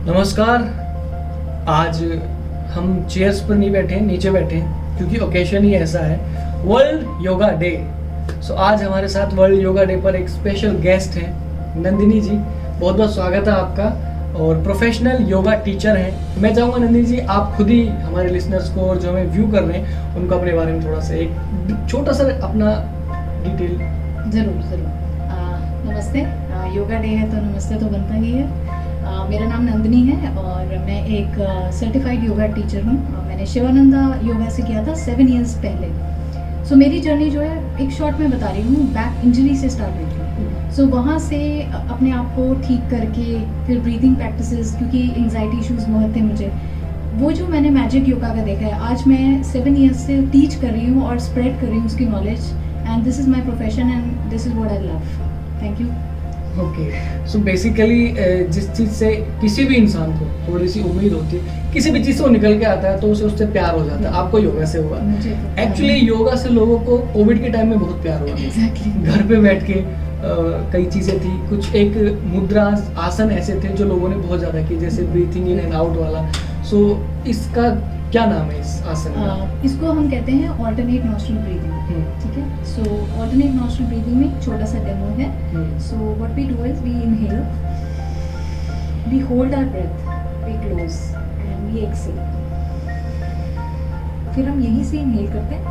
नमस्कार। आज हम चेयर्स पर नहीं बैठे, नीचे बैठे हैं क्योंकि ओकेशन ही ऐसा है, वर्ल्ड योगा डे। सो आज हमारे साथ वर्ल्ड योगा डे पर एक स्पेशल गेस्ट हैं नंदिनी जी। बहुत बहुत स्वागत है आपका। और प्रोफेशनल योगा टीचर हैं। मैं चाहूँगा नंदिनी जी आप खुद ही हमारे लिसनर्स को और जो हमें व्यू कर रहे हैं उनको अपने बारे में थोड़ा सा एक छोटा सा अपना डिटेल। ज़रूर। नमस्ते। योगा डे है तो नमस्ते तो बनता ही है। मेरा नाम नंदिनी है और मैं एक सर्टिफाइड योगा टीचर हूँ। मैंने शिवानंदा योगा से किया था 7 इयर्स पहले। सो मेरी जर्नी जो है एक शॉर्ट में बता रही हूँ, बैक इंजरी से स्टार्ट हुई थी। सो वहाँ से अपने आप को ठीक करके फिर ब्रीदिंग प्रैक्टिसेस, क्योंकि एंग्जाइटी इश्यूज बहुत थे मुझे, वो जो मैंने मैजिक योगा का देखा है, आज मैं 7 इयर्स से टीच कर रही हूँ और स्प्रेड कर रही हूँ उसकी knowledge. And this is my profession and this is what I love. Thank you. Okay, so basically जिस चीज़ से किसी भी इंसान को थोड़ी सी उम्मीद होती है, किसी भी चीज़ से वो निकल के आता है तो उसे उससे प्यार हो जाता है। आपको योगा से हुआ। एक्चुअली योगा से लोगों को कोविड के टाइम में बहुत प्यार हुआ। Exactly. घर पे बैठ के कई चीज़ें थी, कुछ एक मुद्रा आसन ऐसे थे जो लोगों ने बहुत ज़्यादा की, जैसे ब्रीथिंग इन एंड आउट वाला। सो इसका क्या नाम है इस आसन का? इसको हम कहते हैं ऑल्टरनेट नॉस्ट्रल ब्रीदिंग। ठीक है। सो ऑल्टरनेट नॉस्ट्रल ब्रीदिंग में एक छोटा सा डेमो है। So what we do is we inhale, we hold our breath, we close and we exhale. फिर हम यहीं से इनहेल करते हैं,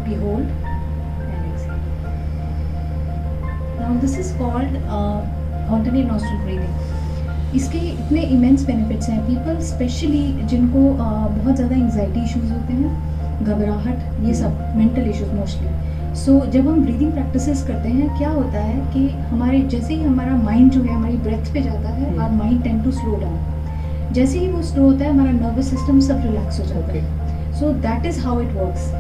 we hold and exhale. Now this is called alternate nostril breathing. इसके इतने इमेंस बेनिफिट्स हैं। पीपल स्पेशली जिनको बहुत ज़्यादा एंग्जाइटी इश्यूज होते हैं, घबराहट, ये सब मेंटल इश्यूज मोस्टली। सो जब हम ब्रीदिंग प्रैक्टिसेस करते हैं, क्या होता है कि हमारे जैसे ही हमारा माइंड जो है हमारी ब्रेथ पे जाता है, our mind tend to slow down. जैसे ही वो स्लो होता है, हमारा नर्वस सिस्टम सब रिलैक्स हो जाता है। So that is how it works.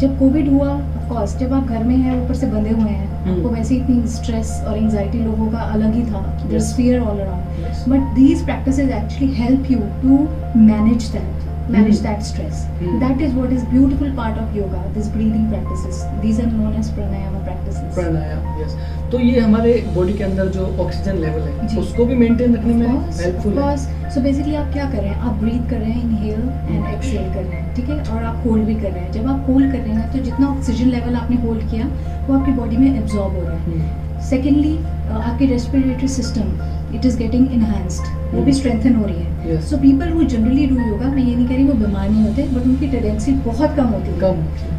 जब कोविड हुआ, ऑफ कोर्स जब आप घर में हैं, ऊपर से बंधे हुए हैं, आपको वैसे इतनी स्ट्रेस और एंग्जाइटी लोगों का अलग ही था, there is fear all around, but these practices actually help you to manage that stress. That is what is beautiful part of yoga, this breathing practices. These are known as pranayama practices. Pranayama, yes. तो ये हमारे body के अंदर जो oxygen level है उसको भी maintain रखने में हेल्पफुल है। सो बेसिकली आप क्या कर रहे हैं, आप ब्रीथ कर रहे हैं, इनहेल एंड एक्सहेल कर रहे हैं, ठीक है, और आप होल्ड भी कर रहे हैं। जब आप होल्ड कर रहे हैं तो जितना ऑक्सीजन लेवल आपने होल्ड किया वो आपकी बॉडी में एब्जॉर्ब हो रहा है। सेकेंडली आपकी respiratory system it is getting enhanced, वो भी स्ट्रेंथन हो रही है। So people who generally do yoga, मैं ये नहीं कह रही वो बीमार नहीं होते, बट उनकी टेंडेंसी बहुत कम होती है।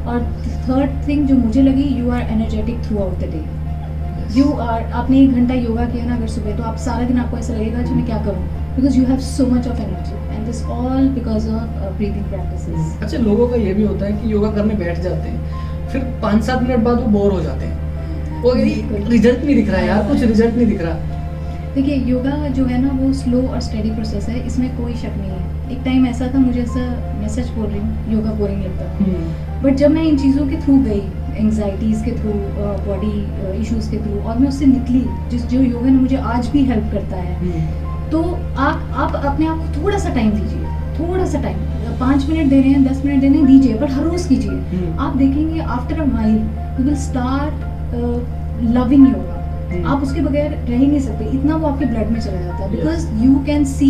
और थर्ड थिंग जो मुझे लगी, you are energetic throughout the day. You are, आपने 1 घंटा योगा किया ना अगर सुबह, तो आप सारा दिन आपको ऐसा लगेगा कि मैं क्या करूँ, because you have so much of energy and this all because of breathing practices. अच्छा, लोगों का ये भी होता है कि योगा करने बैठ जाते हैं, फिर 5-7 मिनट बाद वो बोर हो जाते हैं, वो रिजल्ट नहीं दिख रहा है यार, कुछ रिजल्ट नहीं दिख रहा। देखिए, योगा जो है ना वो स्लो और स्टेडी प्रोसेस है, इसमें कोई शक नहीं है। एक टाइम ऐसा था, मुझे ऐसा, मैं सच बोल रही हूँ, योगा बोरिंग लगता था, बट जब मैं इन चीज़ों के थ्रू गई, एंग्जाइटीज़ के थ्रू, बॉडी इश्यूज़ के थ्रू, और मैं उससे निकली, जो योगा ने मुझे आज भी हेल्प करता है, तो आप अपने आप को थोड़ा सा टाइम दीजिए, थोड़ा सा टाइम, 5 मिनट दे रहे हैं, 10 मिनट दे रहे हैं, दीजिए, बट हर रोज़ कीजिए। आप देखेंगे after a while you will start loving yoga. आप उसके बगैर रह ही नहीं सकते, इतना वो आपके ब्लड में चला जाता है। Because you can see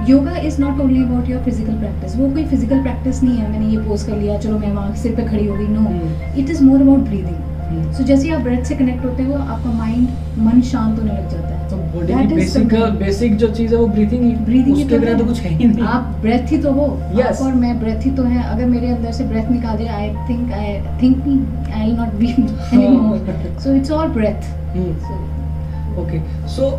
yoga is not only about your physical practice. वो कोई फिजिकल प्रैक्टिस नहीं है, मैंने ये पोज कर लिया, चलो मैं वहाँ सिर पे खड़ी हो गई। No, it is more about breathing. So जैसे आप ब्रेथ से कनेक्ट होते हो, आपका मन शांत होने लग जाता है। तो बॉडी की बेसिक जो चीज़ है वो ब्रीथिंग उसके बिना तो कुछ है ही नहीं। आप ब्रेथ ही तो हो। yes. और मैं ब्रेथ ही तो है। अगर मेरे अंदर से ब्रेथ निकाल दिया, I think I will not be anymore. So it's all breath. Okay, so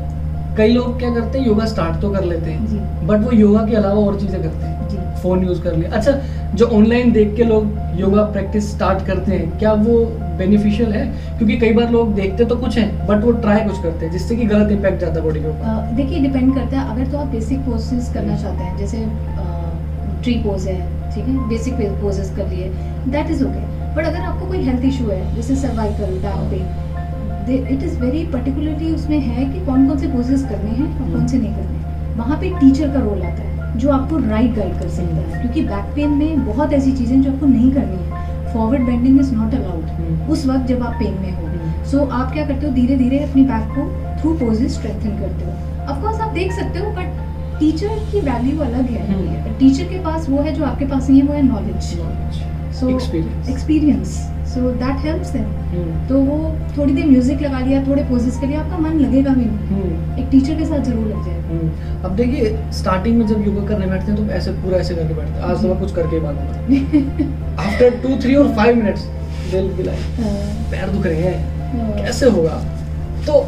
कई लोग क्या करते हैं, योगा स्टार्ट तो कर लेते हैं बट वो योगा के अलावा और चीज़ें करते हैं, फ़ोन यूज़ कर लिया। अच्छा, जो ऑनलाइन देख के लोग योगा प्रैक्टिस स्टार्ट करते हैं, क्या वो बेनिफिशियल है? क्योंकि कई बार लोग देखते तो कुछ हैं बट वो ट्राई कुछ करते हैं जिससे कि गलत इम्पैक्ट जाता है बॉडी के ऊपर। देखिए, डिपेंड करता है। अगर तो आप बेसिक पोजेस करना चाहते हैं, जैसे ट्री पोज है, ठीक है, बेसिक पोजेस कर लिए, दैट इज़ ओके। बट अगर आपको कोई हेल्थ इशू है, जैसे cervical, back pain, it is very particularly उसमें है कि कौन कौन से पोजेस करने हैं और कौन से नहीं करने। वहाँ पे टीचर का रोल आता है जो आपको राइट गाइड कर सकता है, क्योंकि बैक पेन में बहुत ऐसी चीज़ें जो आपको नहीं करनी है। Forward bending is not allowed उस वक्त जब आप पेन में हो। सो आप क्या करते हो, धीरे धीरे अपनी बैक को थ्रू पोजेस स्ट्रेंथन करते हो। ऑफ कोर्स आप देख सकते हो, बट टीचर की वैल्यू अलग है। टीचर के पास वो है जो आपके पास नहीं है, वो है knowledge, so experience, so that helps them. तो वो थोड़ी देर म्यूजिक लगा लिया, थोड़े पोजेस के लिए, आपका मन लगेगा भी नहीं, एक टीचर के साथ जरूर लग जाएगा। अब देखिए स्टार्टिंग में जब योगा करने बैठते हैं तो ऐसे पूरा ऐसे करके बैठते हैं, आज तो मैं कुछ करके ही मानूंगा। आफ्टर 2, 3 और 5 मिनट्स दिल भी लाइक पैर दुख रहे हैं, कैसे होगा? तो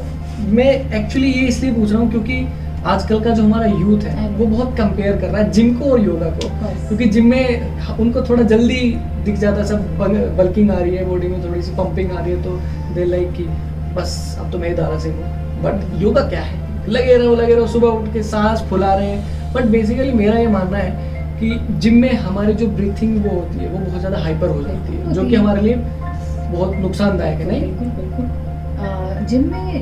मैं एक्चुअली ये इसलिए पूछ रहा हूँ क्योंकि आजकल का जो हमारा यूथ है वो बहुत कंपेयर कर रहा है जिम को और योगा को, क्योंकि जिम में उनको थोड़ा जल्दी दिख जाता है, सब बल्किंग आ रही है, बॉडी में थोड़ी सी पंपिंग आ रही है, तो दे लाइक कि बस अब तो मैं ही दारा सिंह हूँ। बट योगा क्या है? लगे रहो, सुबह उठ के सांस फुला रहे हैं। बट बेसिकली मेरा ये मानना है कि जिम में हमारी जो ब्रीथिंग वो होती है वो बहुत ज़्यादा हाइपर हो जाती है, जो कि हमारे लिए बहुत नुकसानदायक है। नहीं,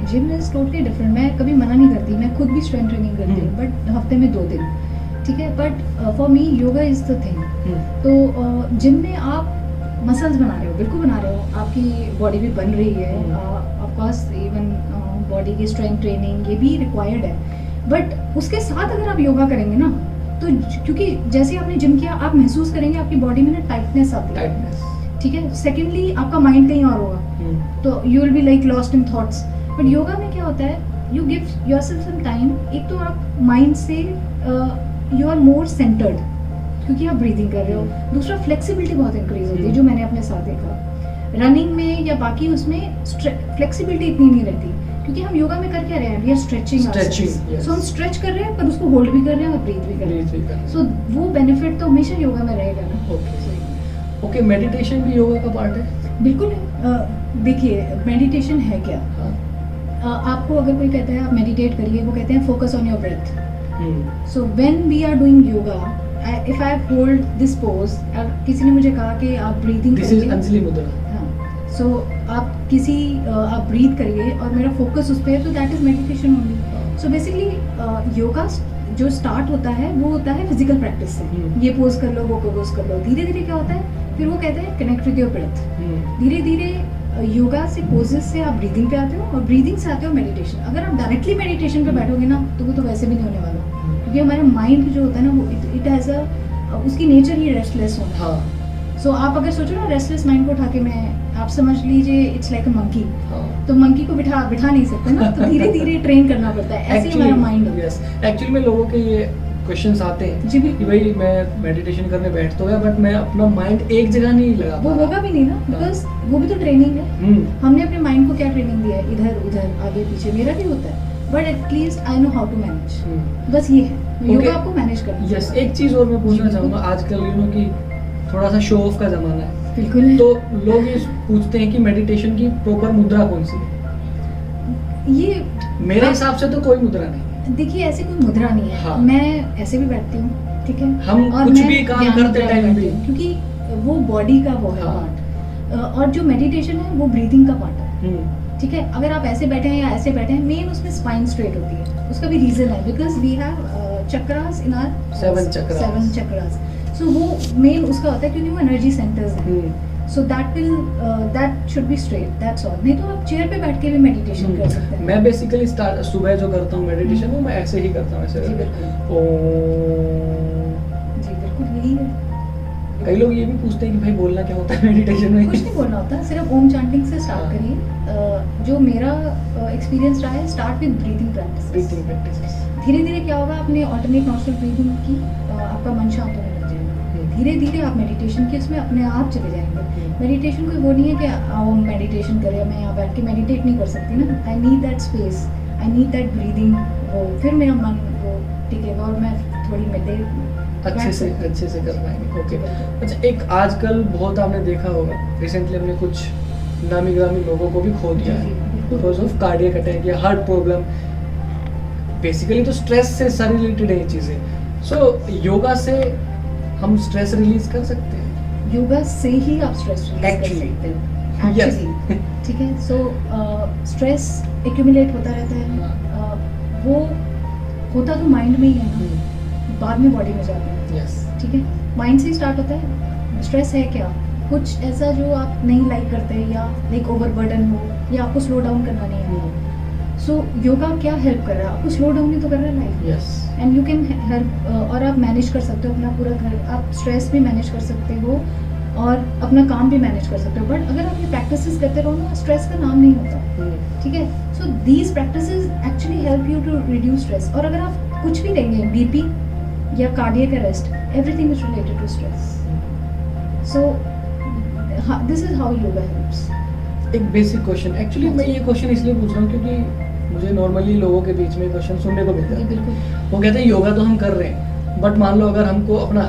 जिम इज टोटली डिफरेंट। मैं कभी मना नहीं करती, मैं खुद भी स्ट्रेंथ ट्रेनिंग करती हूँ, बट हफ्ते में 2 दिन, ठीक है। But for me yoga is the thing. तो जिम में आप मसल्स बना रहे हो, बिल्कुल बना रहे हो, आपकी बॉडी भी बन रही है, ऑफ कोर्स इवन बॉडी की स्ट्रेंथ ट्रेनिंग ये भी रिक्वायर्ड है। बट उसके साथ अगर आप योगा करेंगे ना, तो क्योंकि जैसे आपने जिम किया, आप महसूस करेंगे आपकी बॉडी में ना टाइटनेस आती है, ठीक है। सेकेंडली आपका माइंड कहीं और होगा, तो you will be like lost in thoughts. But yoga में क्या होता है, you give yourself some time. एक तो आप माइंड से यू आर मोर सेंटर्ड क्योंकि आप ब्रीदिंग कर रहे हो। दूसरा फ्लेक्सिबिलिटी बहुत इंक्रीज होती है, जो मैंने अपने साथ देखा। रनिंग में या बाकी उसमें फ्लेक्सिबिलिटी इतनी नहीं रहती, क्योंकि हम योगा में कर क्या रहे हैं, वी आर स्ट्रेचिंग। सो हम स्ट्रेच कर रहे हैं पर उसको होल्ड भी कर रहे हैं और ब्रीथ भी कर रहे हैं। सो वो बेनिफिट तो हमेशा योगा में रहेगा ना। ओके, मेडिटेशन भी योगा का पार्ट है? बिल्कुल है। देखिए मेडिटेशन है क्या, आपको अगर कोई कहता है आप मेडिटेट करिए, वो कहते हैं focus on your breath. So when we are doing yoga, if I hold this pose, किसी ने मुझे कहा कि आप ब्रीदिंग दिस इज अंजलि मुद्रा। हाँ, सो आप आप ब्रीथ करिए और मेरा फोकस उस पर है, तो that is meditation only. So basically yoga जो स्टार्ट होता है वो होता है फिजिकल प्रैक्टिस से, ये पोज कर लो, वो पोज कर लो। धीरे धीरे क्या होता है, फिर वो कहते हैं कनेक्ट विद योर ब्रेथ। धीरे धीरे योगा से पोजेस से आप ब्रीदिंग पे आते हो, और ब्रीदिंग से आते हो मेडिटेशन। अगर आप डायरेक्टली मेडिटेशन पे बैठोगे ना, तो वो तो वैसे भी नहीं होने वाला, क्योंकि हमारा माइंड जो होता है ना, वो इट हैज उसकी नेचर ही रेस्टलेस होना। हाँ। सो आप अगर सोचो ना, रेस्टलेस माइंड को उठा के आप समझ लीजिए इट्स लाइक अ मंकी। तो मंकी को बिठा नहीं सकते ना, तो धीरे धीरे ट्रेन करना पड़ता है, ऐसे ही हमारा माइंड होता है। एक्चुअली में लोगों के ये क्वेश्चंस आते हैं जी कि भाई मैं मेडिटेशन करने बैठ तो गया, बट मैं अपना माइंड एक जगह नहीं लगा, वो होगा भी नहीं ना, बिकॉज वो भी तो ट्रेनिंग है। हमने अपने माइंड को क्या ट्रेनिंग दिया है, इधर उधर आगे पीछे, मेरा भी होता है, but at least I know how to manage. बस ये है, योगा आपको मैनेज करना। यस, एक चीज और मैं पूछना चाहूंगा, आजकल यू नो कि थोड़ा सा शो ऑफ का जमाना है। बिल्कुल। तो लोग ये पूछते हैं कि मेडिटेशन की प्रॉपर मुद्रा कौन सी है? ये मेरे हिसाब से तो कोई मुद्रा नहीं। देखिए ऐसे कोई मुद्रा नहीं है। हाँ। मैं ऐसे भी बैठती हूँ, ठीक है, हम और कुछ भी काम करते टाइम भी, क्योंकि वो बॉडी का वो है पार्ट, और जो मेडिटेशन है वो ब्रीदिंग का पार्ट है, ठीक है। अगर आप ऐसे बैठे हैं या ऐसे बैठे हैं, मेन उसमें स्पाइन स्ट्रेट होती है, उसका भी रीजन है, because we have chakras in our 7 chakras. So वो मेन उसका होता है, क्योंकि वो एनर्जी सेंटर्स हैं। So that should be straight, that's all. नहीं तो आप चेयर पे बैठ के भी मेडिटेशन कर सकते हैं। मैं बेसिकली सुबह जो करता हूँ मेडिटेशन, वो मैं ऐसे ही करता हूँ, ऐसे। जी बिल्कुल, यही है। कई लोग ये भी पूछते हैं कि भाई बोलना क्या होता है मेडिटेशन में? कुछ नहीं बोलना होता, सिर्फ ओम चैंटिंग से स्टार्ट करिए। जो मेरा एक्सपीरियंस रहा है, स्टार्ट विद ब्रीथिंग प्रैक्टिस। धीरे धीरे क्या होगा, अपने ऑल्टरनेट नॉस्ट्रल ब्रीथिंग की आपका मन शांत होने लग जाएगा। धीरे धीरे आप मेडिटेशन की उसमें अपने आप चले जाएंगे। मेडिटेशन कोई वो नहीं है कि हम मेडिटेशन करें, मैं यहाँ बैठ के मेडिटेट नहीं कर सकती ना। I need that space, I need that breathing, वो फिर मेरा मन वो टिकेगा और मैं थोड़ी अच्छे से कर पाएंगे। ओके। अच्छा, एक आजकल बहुत आपने देखा होगा, रिसेंटली हमने कुछ नामी ग्रामी लोगों को भी खो दिया है बिकॉज ऑफ कार्डियक अटैक या हार्ट प्रॉब्लम। बेसिकली तो स्ट्रेस से सारी रिलेटेड है ये चीज़ें। सो योगा से हम स्ट्रेस रिलीज कर सकते हैं? योगा से ही आप स्ट्रेस रिलीज कर सकते हैं एक्चुअली, ठीक है। सो स्ट्रेस एक्यूमुलेट होता रहता है, वो होता तो माइंड में ही है ना, बाद में बॉडी में जाता है, ठीक है। माइंड से ही स्टार्ट होता है। स्ट्रेस है क्या, कुछ ऐसा जो आप नहीं लाइक करते, या लाइक ओवरबर्डन हो, या आपको स्लो डाउन करना नहीं है, सो योगा क्या हेल्प कर रहा है आपको? स्लो डाउन ही तो कर रहा है life. Yes. And you can help, और आप मैनेज कर सकते हो अपना पूरा घर, आप स्ट्रेस भी मैनेज कर सकते हो और अपना काम भी मैनेज कर सकते हो। बट अगर आप ये प्रैक्टिसेस करते रहो ना, स्ट्रेस का नाम नहीं होता, ठीक है? So these practices actually help you to reduce stress. और अगर आप कुछ भी लेंगे, बीपी या cardiac arrest, everything is related to stress. So this is how yoga helps. एक बेसिक क्वेश्चन, एक्चुअली मैं ये क्वेश्चन इसलिए पूछ रहा हूँ क्योंकि मुझे नॉर्मली लोगों के बीच में क्वेश्चन सुनने को मिलता जी है। बिल्कुल। वो कहते हैं योगा तो हम कर रहे हैं, बट मान लो अगर हमको अपना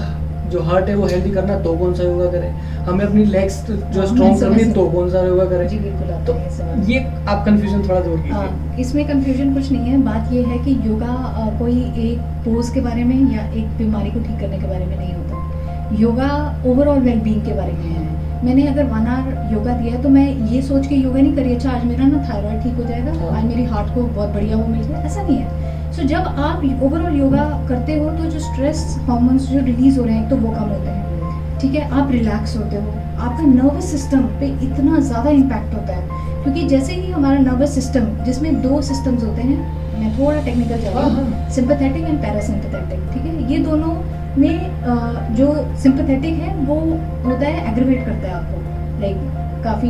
जो हार्ट है वो हेल्दी करना है तो कौन सा योगा करें, हमें अपनी लेग्स जो स्ट्रॉन्ग करनी है तो कौन सा योगा करें। जी बिल्कुल, तो आता है ये सवाल। ये आप कंफ्यूजन थोड़ा दूर कीजिए। इसमें कंफ्यूजन कुछ नहीं है। बात ये है कि योगा कोई एक पोज के बारे में या एक बीमारी को ठीक करने के बारे में नहीं होता। योगा ओवरऑल वेलबींग के बारे में है। मैंने अगर 1 आवर योगा दिया है तो मैं ये सोच के योगा नहीं करी, अच्छा आज मेरा ना थायराइड ठीक हो जाएगा, हाँ। आज मेरी हार्ट को बहुत बढ़िया वो मिल जाए, ऐसा नहीं है। सो जब आप ओवरऑल योगा करते हो तो जो स्ट्रेस हार्मोन्स जो रिलीज हो रहे हैं तो वो कम होते हैं, ठीक है? आप रिलैक्स होते हो, आपका नर्वस सिस्टम पे इतना ज़्यादा इम्पैक्ट होता है क्योंकि जैसे ही हमारा नर्वस सिस्टम, जिसमें 2 सिस्टम्स होते हैं, मैं थोड़ा टेक्निकल जा रही हूँ, सिंपैथेटिक एंड पैरासिम्पैथेटिक, ठीक है? ये दोनों में जो सिंपैथेटिक है वो होता है एग्रीवेट करता है आपको, लाइक काफ़ी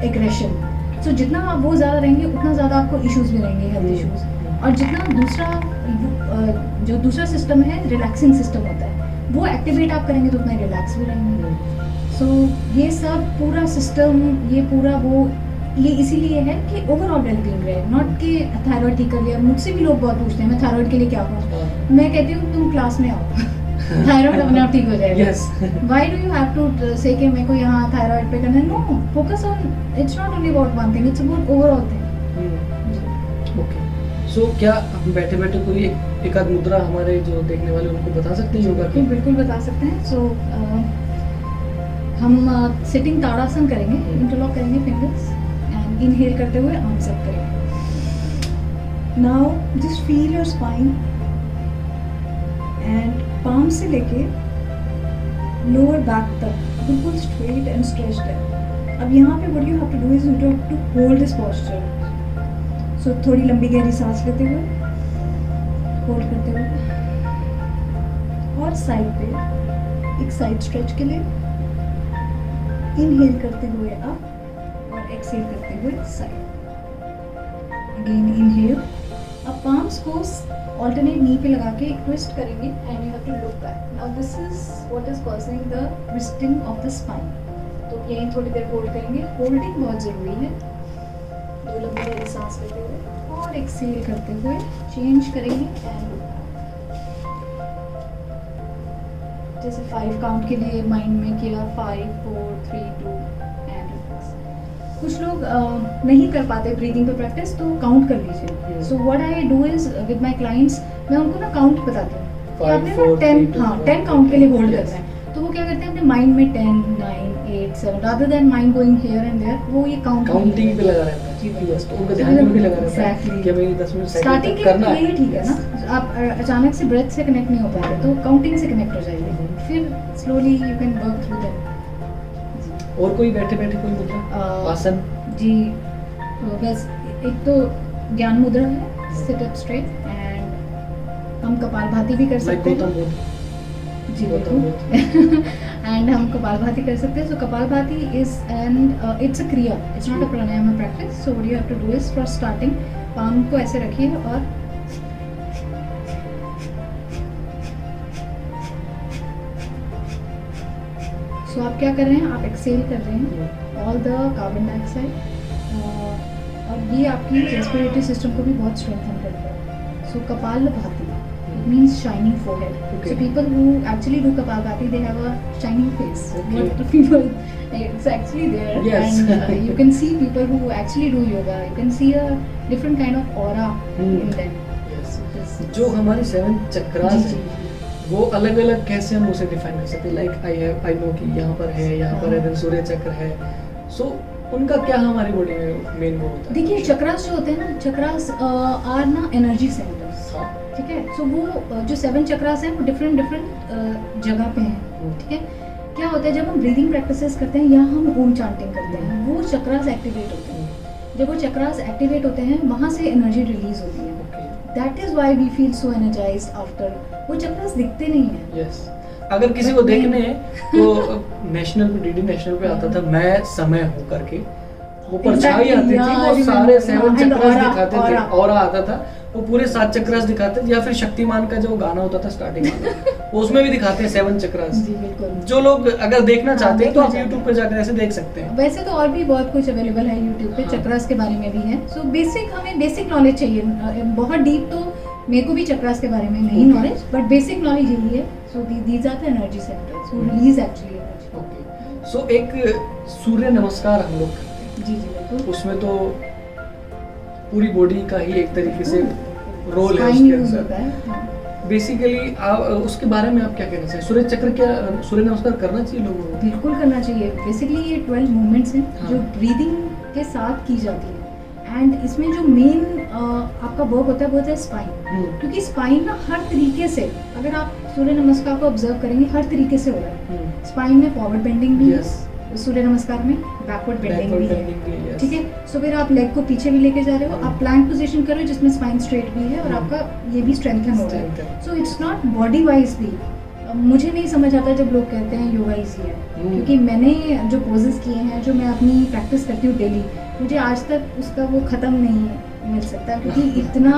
एग्रेशन। सो जितना आप वो ज़्यादा रहेंगे उतना ज़्यादा आपको इश्यूज भी रहेंगे, हेल्थ इश्यूज। और जितना जो दूसरा सिस्टम है रिलैक्सिंग सिस्टम होता है, वो एक्टिवेट आप करेंगे तो उतना रिलैक्स भी रहेंगे। सो ये सब पूरा सिस्टम, ये पूरा वो, ये इसीलिए है कि ओवरऑल वेलबींग रहे, नॉट कि थायराइड ठीक कर लिया। मुझसे भी लोग बहुत पूछते हैं मैं थायराइड के लिए क्या करूँ, मैं कहती हूँ तुम क्लास में आओ, थायराइड अपने आप ठीक हो जाएगा। Yes. Why do you have to say कि मेरे को यहाँ थायराइड पे करना है? No, focus on, it's not only about one thing, it's about overall thing। Okay, so क्या हम बैठे बैठे कोई एक आध मुद्रा हमारे जो देखने वाले उनको बता सकते हैं योगा की? बिल्कुल बता सकते हैं। सो हम सिटिंग ताड़ासन करेंगे, इंटरलॉक करेंगे फिंगर्स एंड इनहेल करते हुए आर्म्स अप करेंगे। Now just feel your spine and palm से लेके लोअर बैक तक बिल्कुल स्ट्रेट एंड स्ट्रेच्ड है। अब यहाँ पे what you have to do is you have to hold this posture. So थोड़ी लंबी गहरी सांस लेते हुए, होल्ड करते हुए, और साइड पे एक साइड स्ट्रेच के लिए इनहेल करते हुए अप और एक्सहेल करते हुए साइड। Again inhale. अब पाम्स को ऑल्टरनेट नी पे लगा के एक ट्विस्ट करेंगे and you have to look back. Now this is what is causing the twisting of the spine. तो यहीं थोड़ी देर होल्ड करेंगे। होल्डिंग बहुत ज़रूरी है। 2 लंबी गहरी सांस लेते हुए और एक्सहेल करते हुए चेंज करेंगे एंड जैसे 5 काउंट के लिए माइंड में किया, 5 4 3 2 एंड रिलैक्स। कुछ लोग नहीं कर पाते ब्रीदिंग पे प्रैक्टिस, तो काउंट कर लीजिए। So what I do is with my clients, मैं उनको ना काउंट बताती हूँ कि आपने ना 10 काउंट के लिए होल्ड करना है। तो वो क्या करते हैं अपने माइंड में 10 9 8 7 rather than mind going here and there, वो ये काउंटिंग पे लगा रहता है। जी बस तो उनका ध्यान में भी लगा रहता है Exactly. कि भाई 10 मिनट स्टार्टिंग के करना लिए ठीक है ना, आप अचानक से ब्रेथ से कनेक्ट नहीं हो पाते तो काउंटिंग से कनेक्ट हो जाएंगे, फिर slowly you can work through that. और कोई बैठे बैठे कोई मुद्रा आसन? जी बस एक तो ज्ञान मुद्रा है, सिट अप स्ट्रेट, एंड हम कपालभाति भी कर सकते हैं। जी बिल्कुल। एंड हम कपालभाति कर सकते हैं। So kapalbhati is and it's a kriya, it's not a pranayama practice. So what you have to do is for starting palm को ऐसे रखिए और सो आप क्या कर रहे हैं, आप एक्सेल कर रहे हैं ऑल द कार्बन डाइऑक्साइड, और ये आपकी रेस्पिरेटरी सिस्टम को भी बहुत स्ट्रेंथन करता है। सो kapalbhati it means shining forehead. Okay. So people who actually do Kapalbhati, they have a shining face. Okay. But people, it's actually there. Yes. And you can see people who actually do yoga. You can see a different kind of aura in them. Yes. This- जो हमारी 7 चक्रास जी, हैं जी। वो अलग अलग कैसे हम उसे define कर सकते हैं? लाइक आई नो कि यहाँ पर है, यहाँ पर है, देन सूर्य चक्र है। सो उनका क्या हमारी बॉडी में मेन वो होता है? देखिए चक्रास जो होते हैं ना, चक्रास आर ना एनर्जी सेंटर्स, हाँ। ठीक है? सो वो जो 7 चक्रास हैं वो डिफरेंट जगह पे हैं, ठीक है? क्या होता है जब हम ब्रीदिंग प्रैक्टिसेस करते हैं या हम ओम चांटिंग करते हैं, वो चक्रास एक्टिवेट होते हैं। जब वो चक्रास एक्टिवेट होते हैं वहाँ से एनर्जी रिलीज होती है। Okay, that is why we feel so energized after. वो चक्रास दिखते नहीं है। यस। अगर किसी को देखने हैं तो नेशनल पे, डीडी नेशनल पे आता था मैं समय हूँ करके, वो परछाई आती थी, वो सारे 7 चक्रास दिखाते थे, ऑरा आता था, वो पूरे 7 चक्रास दिखाते थे। या फिर शक्तिमान का जो गाना होता था स्टार्टिंग में, वो उसमें भी दिखाते हैं 7 चक्रास। जी बिल्कुल। जो लोग अगर देखना चाहते हैं तो आप देखना यूट्यूब पे जाकर ऐसे देख सकते हैं। वैसे तो और भी बहुत कुछ अवेलेबल है यूट्यूब पे, हाँ। चक्रास के बारे में भी है। सो बेसिक, हमें बेसिक नॉलेज चाहिए। बहुत डीप तो मेरे को भी चक्रास के बारे में नहीं नॉलेज, बट बेसिक नॉलेज यही है। So these are the energy centres who release actually energy. Okay, so एक सूर्य नमस्कार हम लोग करते हैं, जी जी बिल्कुल। उसमें तो पूरी बॉडी का ही एक तरीके से रोल है Spine उसके use अंदर। होता है, हाँ। बेसिकली उसके बारे में आप क्या कहना चाहिए? सूर्य चक्र, क्या सूर्य नमस्कार करना चाहिए लोगों को? बिल्कुल करना चाहिए। बेसिकली ये 12 मूवमेंट्स हैं हाँ। जो ब्रीदिंग के साथ की जाती है। एंड इसमें जो मेन आपका वर्क होता है वो होता है स्पाइन। क्योंकि स्पाइन ना हर तरीके से, अगर आप सूर्य नमस्कार को ऑब्जर्व करेंगे, हर तरीके से हो रहा है। स्पाइन में फॉरवर्ड बेंडिंग भी Yes. है, सूर्य नमस्कार में बैकवर्ड बेंडिंग भी है। yes. ठीक है। सो फिर आप लेग को पीछे भी लेके जा रहे हो, आप प्लैंक पोजीशन कर रहे हो जिसमें स्पाइन स्ट्रेट भी है और आपका ये भी स्ट्रेंथन हो रहा है। Strengthen. So it's not body wise भी। मुझे नहीं समझ आता जब लोग कहते हैं योगा इजी है, क्योंकि मैंने जो पोजेस किए हैं, जो मैं अपनी प्रैक्टिस करती हूँ डेली, मुझे आज तक उसका वो ख़त्म नहीं मिल सकता, क्योंकि इतना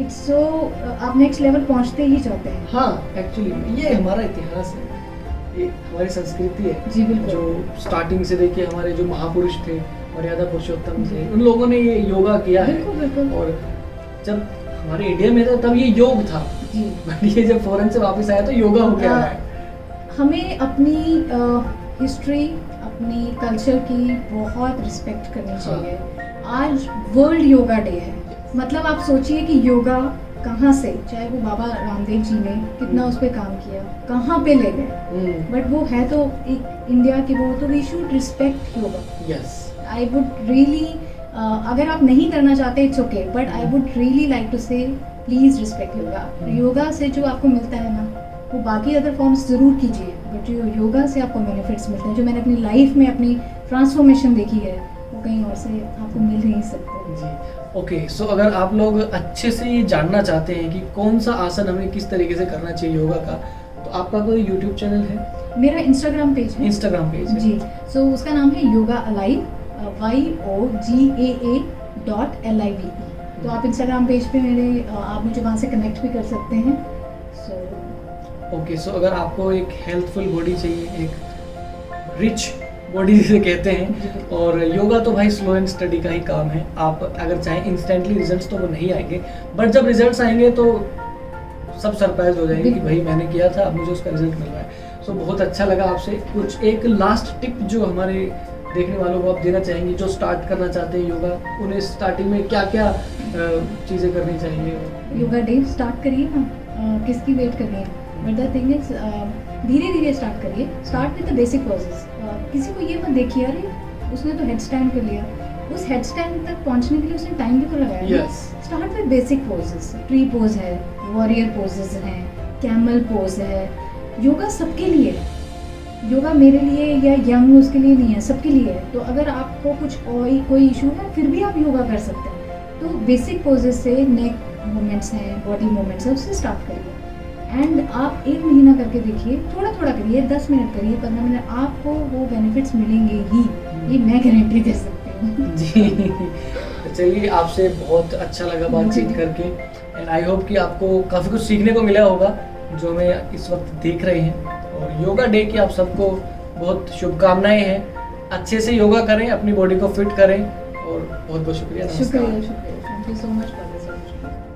इट्स सो, आप नेक्स्ट लेवल पहुँचते ही चाहते हैं। हाँ, एक्चुअली ये हमारा इतिहास है, ये हमारी संस्कृति है। जी बिल्कुल। जो स्टार्टिंग से देखिए हमारे जो महापुरुष थे, मर्यादा पुरुषोत्तम थे, उन लोगों ने ये योगा किया है। बिल्कुल बिल्कुल। और जब हमारे इंडिया में था तब ये योग था, जी। बट ये जब फॉरेन से वापस आया तो योगा हो गया है। हमें अपनी हिस्ट्री, अपनी कल्चर की बहुत रिस्पेक्ट करनी चाहिए। आज वर्ल्ड योगा डे है, मतलब आप सोचिए कि योगा कहाँ से, चाहे वो बाबा रामदेव जी ने कितना उस पर काम किया, कहाँ पे ले गए, बट वो है तो एक इंडिया की वो, तो we should respect yoga. Yes. I would really, अगर आप नहीं करना चाहते it's okay, but I would really like to say please respect yoga. Yoga से जो आपको मिलता है ना, वो बाकी अदर फॉर्म्स ज़रूर कीजिए, बट जो योगा से आपको बेनिफिट्स मिलते हैं, जो मैंने अपनी लाइफ में अपनी ट्रांसफॉर्मेशन देखी है, वो कहीं और से आपको मिल नहीं सकते। जी, ओके। सो अगर आप लोग अच्छे से ये जानना चाहते हैं कि कौन सा आसन हमें किस तरीके से करना चाहिए योगा का, तो आपका कोई यूट्यूब चैनल है? मेरा इंस्टाग्राम पेज है। इंस्टाग्राम पेज है जी। सो उसका नाम है योगा अलाइव, YOGAA.LIVE। तो आप इंस्टाग्राम पेज पे मेरे, आप मुझे वहाँ से कनेक्ट भी कर सकते हैं। So okay. सो अगर आपको एक हेल्थफुल बॉडी चाहिए, एक रिच बॉडी जिसे कहते हैं, और योगा तो भाई स्लो एंड स्टडी का ही काम है। आप अगर चाहें इंस्टेंटली रिजल्ट्स तो वो नहीं आएंगे, बट जब रिजल्ट्स आएंगे तो सब सरप्राइज हो जाएंगे कि भाई मैंने किया था, अब मुझे उसका रिजल्ट मिल रहा है। सो बहुत अच्छा लगा आपसे। कुछ एक लास्ट टिप जो हमारे देखने वालों को आप देना चाहेंगे, जो स्टार्ट करना चाहते हैं योगा, उन्हें स्टार्टिंग में क्या क्या चीज़ें करनी चाहिए? योगा डे स्टार्ट करिए ना, किसकी वेट करनी है, बट द थिंग इज धीरे धीरे स्टार्ट करिए। Start with the basic poses. किसी को ये मत देखिए अरे उसने तो हेड स्टैंड कर लिया, उस हेड स्टैंड तक पहुंचने के लिए उसने टाइम भी तो लगाया। Yes. Start with basic poses. Tree pose है, वॉरियर पोजेस हैं, कैमल पोज है। योगा सबके लिए है, योगा मेरे लिए या यंग उसके लिए नहीं है, सबके लिए है। तो अगर आपको कुछ कोई इशू है फिर भी आप योगा कर सकते हैं। तो बेसिक पोजेस से, नेक मूवमेंट्स हैं, बॉडी मूवमेंट्स है, उससे स्टार्ट करिए। एंड आप 1 महीना करके देखिए, थोड़ा थोड़ा करिए, 10 मिनट करिए, 15 मिनट, आपको वो बेनिफिट्स मिलेंगे ही, ये मैं गारंटी दे सकती हूँ। जी, चलिए, आपसे बहुत अच्छा लगा बातचीत करके, एंड आई होप कि आपको काफ़ी कुछ सीखने को मिला होगा जो हमें इस वक्त देख रहे हैं। और योगा डे की आप सबको बहुत शुभकामनाएं हैं। अच्छे से योगा करें, अपनी बॉडी को फिट करें, और बहुत बहुत शुक्रिया। नमस्कार। शुक्रिया, thank you so much for this opportunity.